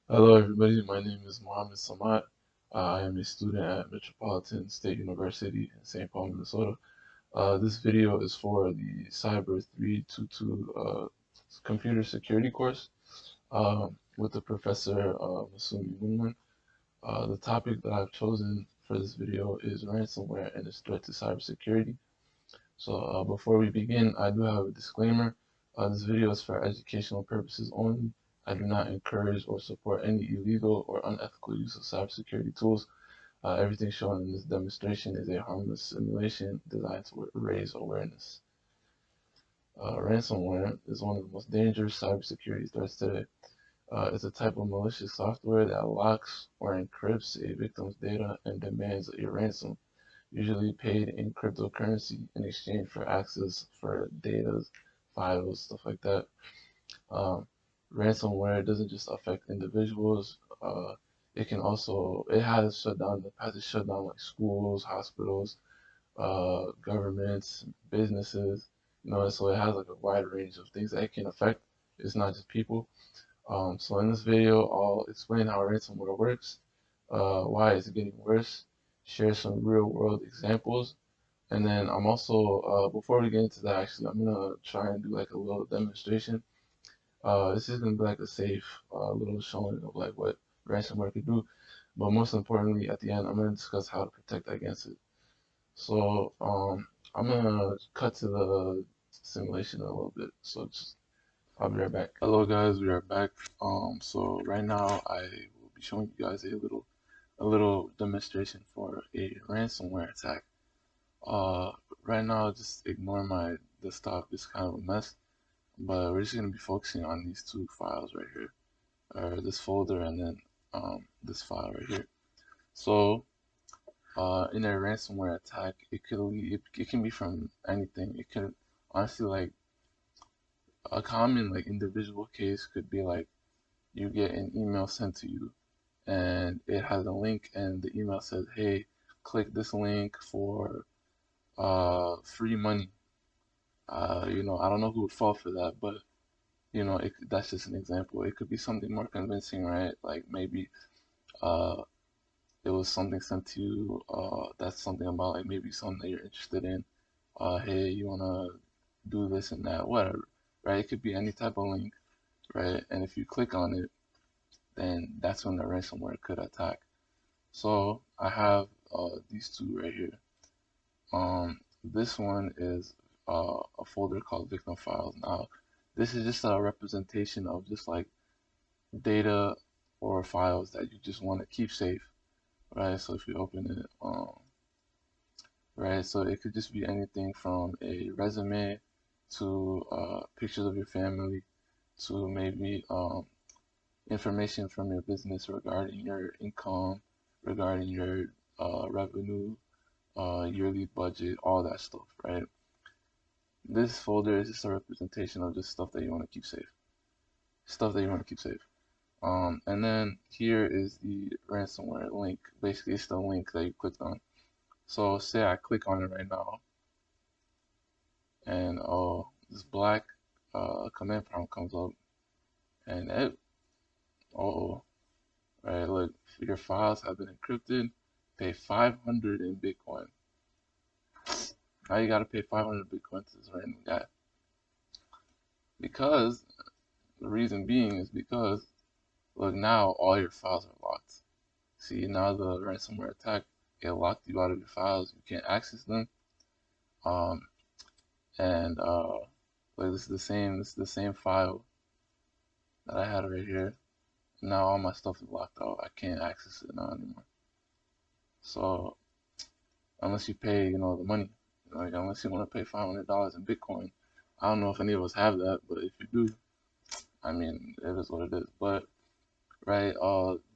Hello, everybody. My name is Mohammed Samat. I am a student at Metropolitan State University in St. Paul, Minnesota. This video is for the Cyber 322 computer security course with the professor Masumi Moonman. The topic that I've chosen for this video is ransomware and its threat to cybersecurity. So before we begin, I do have a disclaimer. This video is for educational purposes only. I do not encourage or support any illegal or unethical use of cybersecurity tools. Everything shown in this demonstration is a harmless simulation designed to raise awareness. Ransomware is one of the most dangerous cybersecurity threats today. It's a type of malicious software that locks or encrypts a victim's data and demands a ransom, usually paid in cryptocurrency in exchange for access for data, files, stuff like that. Um, Ransomware doesn't just affect individuals. It has shut down, in the past, it shut down like schools, hospitals, governments, businesses, so it has like a wide range of things that it can affect. It's not just people. So in this video, I'll explain how ransomware works, why it's getting worse, share some real world examples, and then I'm also, before we get into that, actually, I'm gonna try and do like a little demonstration. This is gonna be like a safe, little showing of like what ransomware could do, but most importantly, at the end, I'm gonna discuss how to protect against it. So, I'm gonna cut to the simulation a little bit. I'll be right back. Hello guys, we are back. So right now I will be showing you guys a little demonstration for a ransomware attack. Uh, right now just ignore my desktop, it's kind of a mess, but we're just gonna be focusing on these two files right here, or this folder and then this file right here. So in a ransomware attack, it can be from anything. It could honestly like a common like individual case could be like you get an email sent to you and it has a link and the email says, hey, click this link for free money. I don't know who would fall for that, but that's just an example. It could be something more convincing, right? Like maybe uh it was something sent to you, that's something about like maybe something that you're interested in. Hey, you wanna do this and that, whatever, right? It could be any type of link, right? And if you click on it, then that's when the ransomware could attack. So I have these two right here. This one is a folder called victim files. Now, this is just a representation of just like data or files that you just want to keep safe, right? So if you open it, right, so it could just be anything from a resume to pictures of your family to maybe information from your business regarding your income, regarding your revenue, yearly budget, all that stuff, right? This folder is just a representation of just stuff that you want to keep safe. Stuff that you want to keep safe. And then here is the ransomware link. Basically, it's the link that you clicked on. So say I click on it right now, and this black command prompt comes up, and right, look, your files have been encrypted. Pay 500 in Bitcoin. Now you gotta pay 500 Bitcoin to this random guy because the reason being is because look, now all your files are locked. See, now the ransomware attack, it locked you out of your files. You can't access them. Um, and like this is the same file that I had right here. Now all my stuff is locked out. I can't access it now anymore. So unless you pay, the money, like unless you want to pay $500 in Bitcoin, I don't know if any of us have that, but if you do, I mean, it is what it is. But right,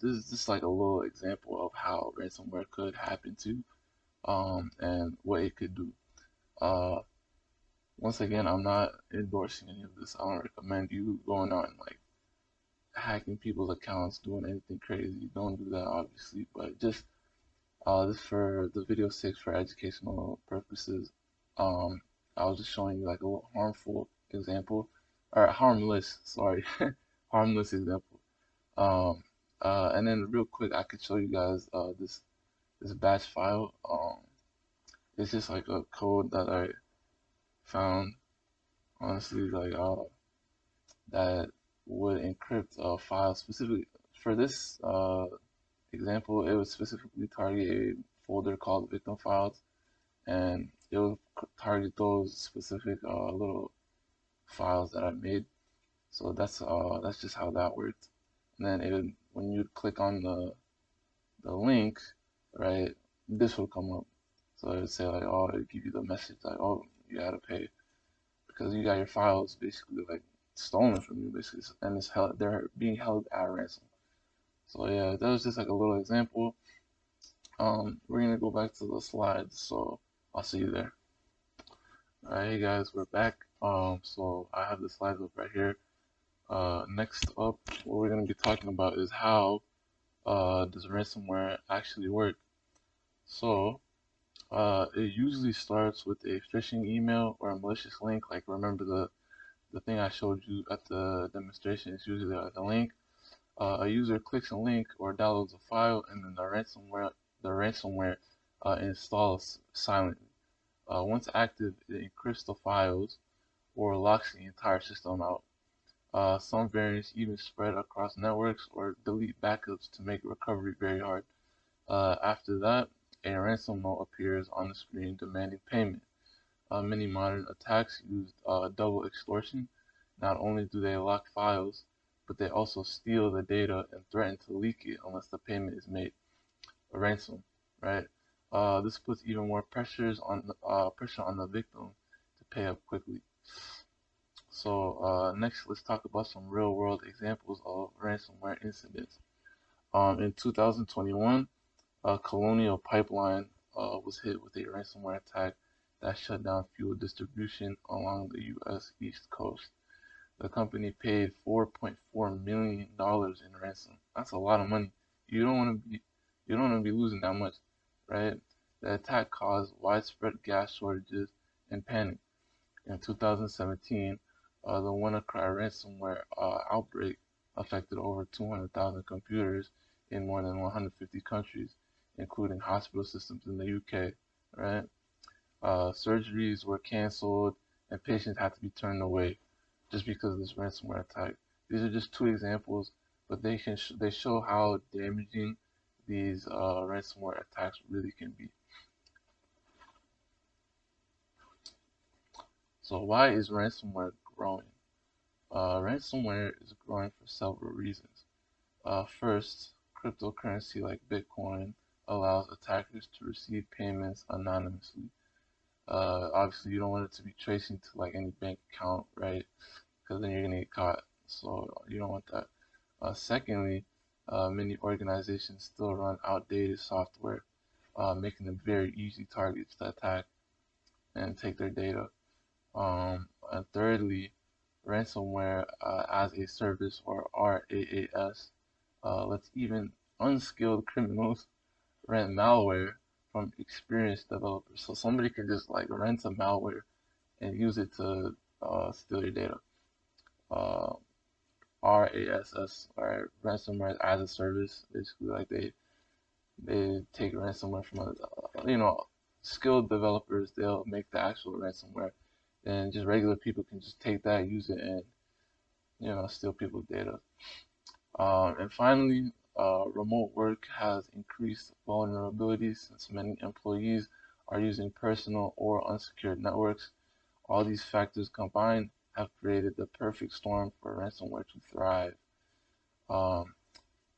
this is just like a little example of how ransomware could happen to, and what it could do. Uh, Once again, I'm not endorsing any of this. I don't recommend you going out and like hacking people's accounts, doing anything crazy. Don't do that, obviously. But just this for the video sake for educational purposes. Um, I was just showing you like a little harmful example, or harmless, sorry, harmless example. Um, And then real quick, I could show you guys this batch file. It's just like a code that I found, honestly, like that would encrypt a file specifically for this example. It would specifically target a folder called victim files, and it will target those specific little files that I made. So that's just how that worked. And then when you click on the link, right, this will come up. So it would say like, oh, it give you the message like, oh, you gotta pay because you got your files basically like stolen from you, basically, and it's held, they're being held at ransom. So yeah, that was just like a little example. We're gonna go back to the slides, so I'll see you there. All right, hey guys, we're back. So I have the slides up right here. Next up, what we're gonna be talking about is how does ransomware actually work. So it usually starts with a phishing email or a malicious link. Like remember the thing I showed you at the demonstration is usually like a link. A user clicks a link or downloads a file, and then the ransomware installs silently. Once active, it encrypts the files or locks the entire system out. Some variants even spread across networks or delete backups to make recovery very hard. After that, a ransom note appears on the screen demanding payment. Many modern attacks use double extortion. Not only do they lock files, but they also steal the data and threaten to leak it unless the payment is made. A ransom, right? This puts even more pressure on the victim to pay up quickly. So next, let's talk about some real-world examples of ransomware incidents. In 2021, Colonial Pipeline was hit with a ransomware attack that shut down fuel distribution along the U.S. East Coast. The company paid $4.4 million in ransom. That's a lot of money. You don't want to be you don't want to be losing that much, right? The attack caused widespread gas shortages and panic. In 2017, the WannaCry ransomware outbreak affected over 200,000 computers in more than 150 countries, including hospital systems in the UK, right? Surgeries were canceled and patients had to be turned away just because of this ransomware attack. These are just two examples, but they show how damaging these ransomware attacks really can be. So why is ransomware growing? Ransomware is growing for several reasons. First, cryptocurrency like Bitcoin allows attackers to receive payments anonymously. Obviously, you don't want it to be tracing to like any bank account, right? Because then you're gonna get caught. So you don't want that. Secondly, many organizations still run outdated software, making them very easy targets to attack and take their data. And thirdly, ransomware as a service or RAAS lets even unskilled criminals rent malware from experienced developers. So somebody can just like rent a malware and use it to steal your data. Uh, RASS, or ransomware as a service, basically like they take ransomware from skilled developers. They'll make the actual ransomware, and just regular people can just take that, use it, and steal people's data. And finally, remote work has increased vulnerabilities since many employees are using personal or unsecured networks. All these factors combined have created the perfect storm for ransomware to thrive. Um,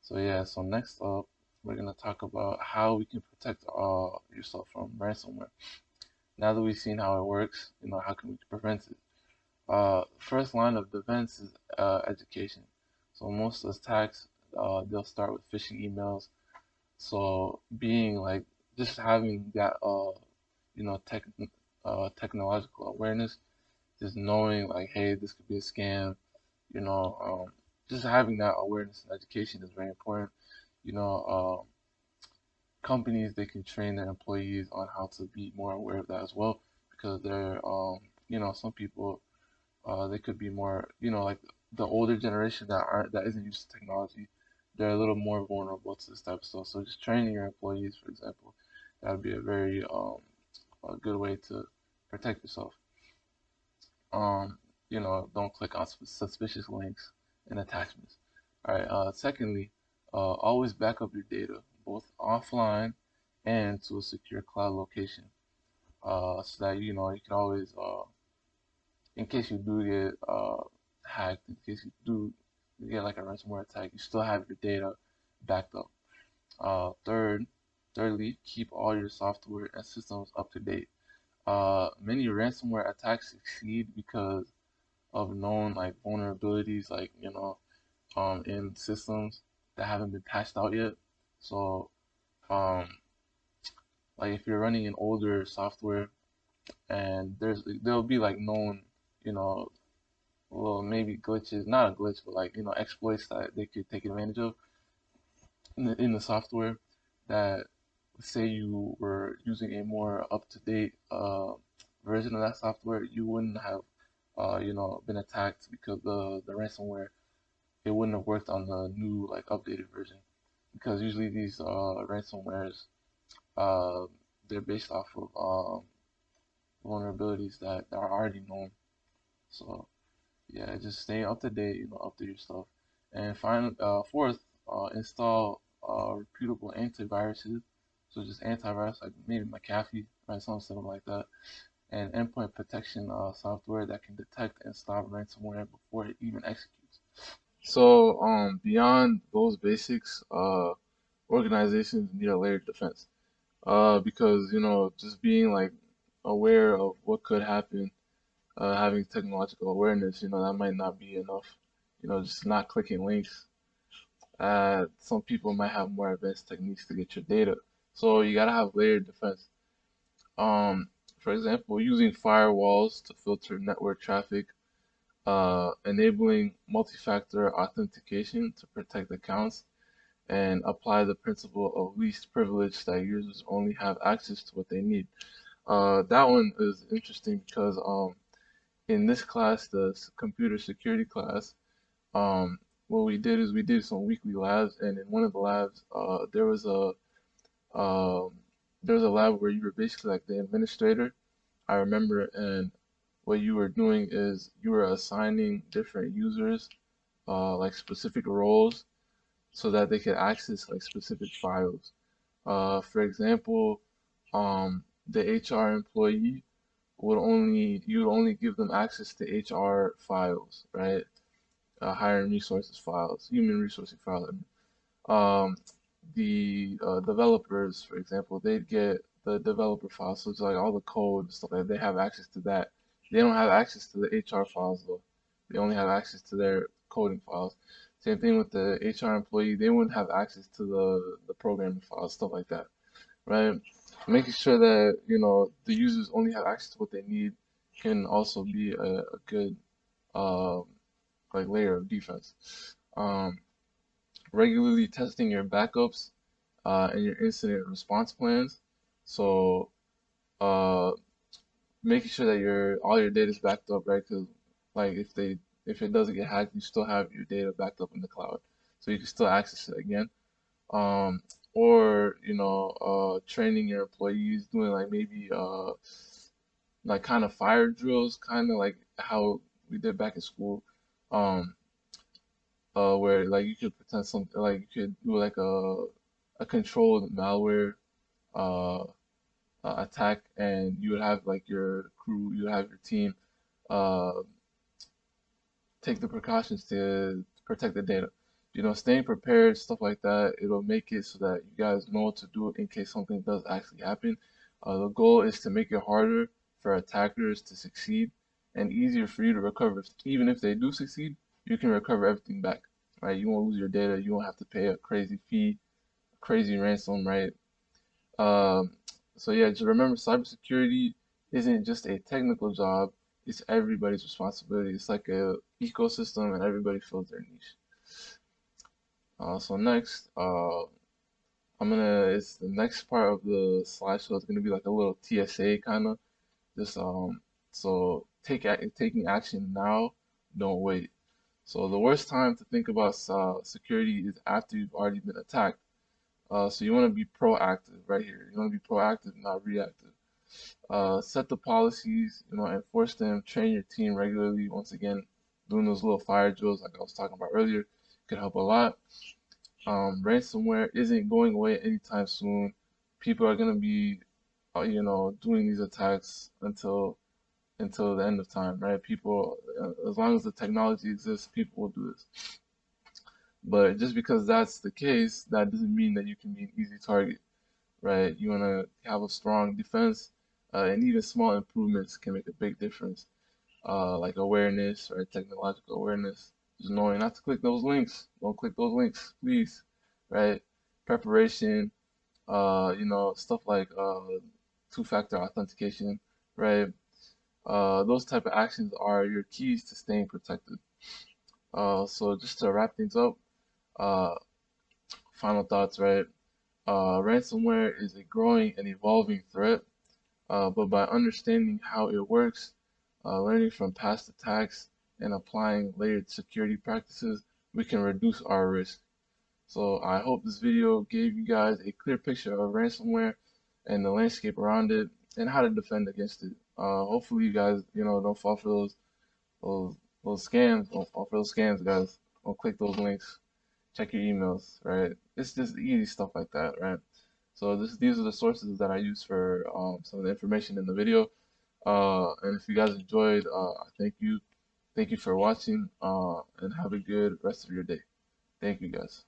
so yeah, so next up, we're gonna talk about how we can protect yourself from ransomware. Now that we've seen how it works, how can we prevent it? First line of defense is education. So most attacks, they'll start with phishing emails. So being like just having that you know tech technological awareness, just knowing like, hey, this could be a scam. You know, just having that awareness and education is very important. You know, companies, they can train their employees on how to be more aware of that as well, because some people, they could be more, like the older generation that isn't used to technology. they're a little more vulnerable to this type of stuff. So just training your employees, for example, that would be a very a good way to protect yourself. Um, don't click on suspicious links and attachments. All right. Secondly, always back up your data, both offline and to a secure cloud location, so that you can always, in case you do get hacked, in case you do get like a ransomware attack, you still have your data backed up. Thirdly, keep all your software and systems up to date. Many ransomware attacks succeed because of known like vulnerabilities, like in systems that haven't been patched out yet. So, um, like if you're running an older software and there'll be like known, you know, well maybe glitches, not a glitch, but like exploits that they could take advantage of in the software that say you were using a more up-to-date version of that software, you wouldn't have been attacked because the ransomware, it wouldn't have worked on the new like updated version, because usually these ransomwares, uh, they're based off of vulnerabilities that are already known. So yeah, just stay up to date, update your stuff. And fourth, install reputable antiviruses. So just antivirus, like maybe McAfee, right, something like that, and endpoint protection software that can detect and stop ransomware before it even executes. So, beyond those basics, organizations need a layered defense. Because just being like aware of what could happen, having technological awareness, that might not be enough. Just not clicking links. Some people might have more advanced techniques to get your data. So you gotta have layered defense. Um, for example, using firewalls to filter network traffic, enabling multi-factor authentication to protect accounts, and apply the principle of least privilege that users only have access to what they need. That one is interesting because in this class, the computer security class, what we did is we did some weekly labs, and in one of the labs, um, there was a lab where you were basically like the administrator. I remember, and what you were doing is you were assigning different users like specific roles so that they could access like specific files. For example, the HR employee you'd only give them access to HR files, right? Hiring resources files, human resources files. Um, the developers, for example, they'd get the developer files, so it's like all the code and stuff like that. They have access to that. They don't have access to the HR files though. They only have access to their coding files. Same thing with the HR employee. They wouldn't have access to the programming files, stuff like that, right? Making sure that the users only have access to what they need can also be a good um, like layer of defense. Um, Regularly testing your backups and your incident response plans. So uh, making sure that all your data is backed up, right? Because like if it doesn't get hacked, you still have your data backed up in the cloud, so you can still access it again. Um, or training your employees, doing like maybe like kind of fire drills, kind of like how we did back in school. Um, where like you could pretend something, like you could do like a controlled malware uh, attack, and you would have like your crew, you would have your team uh, take the precautions to protect the data. Staying prepared, stuff like that, it'll make it so that you guys know what to do in case something does actually happen. The goal is to make it harder for attackers to succeed and easier for you to recover. Even if they do succeed, you can recover everything back, right? You won't lose your data. You won't have to pay a crazy fee, crazy ransom, right? Um, so yeah, just remember, cybersecurity isn't just a technical job, it's everybody's responsibility. It's like a ecosystem and everybody fills their niche. So next, it's the next part of the slideshow is gonna be like a little TSA kind of, just so taking action now, don't wait. So the worst time to think about security is after you've already been attacked. So you want to be proactive right here. You want to be proactive, not reactive. Set the policies, enforce them, train your team regularly. Once again, doing those little fire drills like I was talking about earlier could help a lot. Ransomware isn't going away anytime soon. People are gonna be, doing these attacks until the end of time, right? People, as long as the technology exists, people will do this. But just because that's the case, that doesn't mean that you can be an easy target, right? You want to have a strong defense, and even small improvements can make a big difference. Like awareness, right? Technological awareness, just knowing not to click those links. Don't click those links, please, right? Preparation, stuff like two-factor authentication, right? Those type of actions are your keys to staying protected. So just to wrap things up, uh, final thoughts, right? Ransomware is a growing and evolving threat, but by understanding how it works, learning from past attacks, and applying layered security practices, we can reduce our risk. So I hope this video gave you guys a clear picture of ransomware and the landscape around it and how to defend against it. Hopefully you guys, don't fall for those those scams. Don't fall for those scams, guys. Don't click those links. Check your emails, right? It's just easy stuff like that, right? So these are the sources that I use for some of the information in the video. And if you guys enjoyed, thank you. Thank you for watching, and have a good rest of your day. Thank you, guys.